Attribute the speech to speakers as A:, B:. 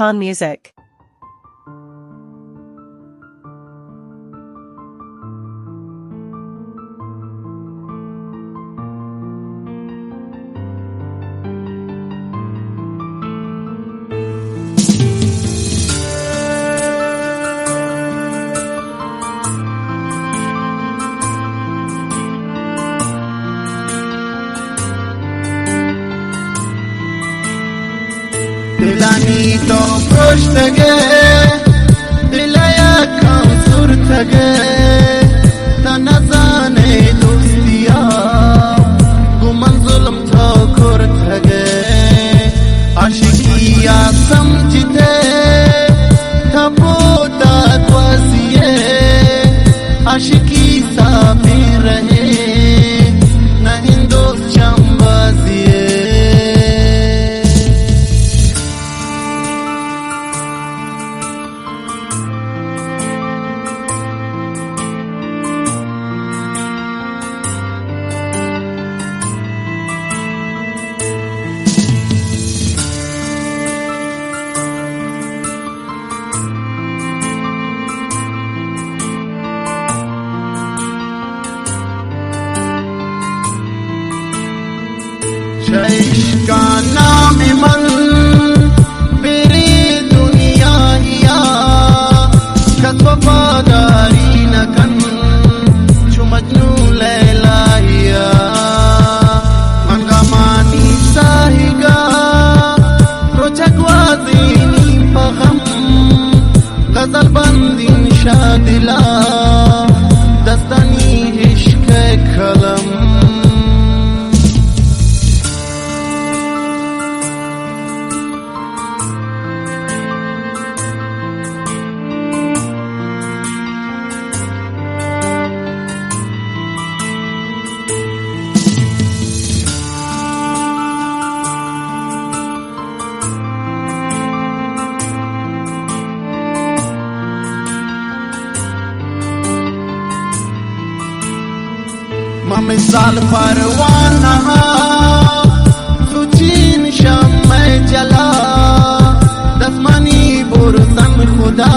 A: Khan Music.
B: دلانی تو پشتگه دلیا کم سرتگه تا نزانه دوستیا گمان ظلم تا کرتگه عاشقیا سمجھتے تا بودا دوازیه عاشقی صافی رہے نہ ہندوست چمبازیه इश्क का नाम मन मेरी दुनिया हिया कस वफादारी न कन छो मजनू लैला हिया मनगामानी साहिगा रोचकवाजीनी पगम गजल बंदिन शादिला दस्तनी इश्क कलम मिसाल परवाना सुचीन शम में जला दसमानी बुरसन खुदा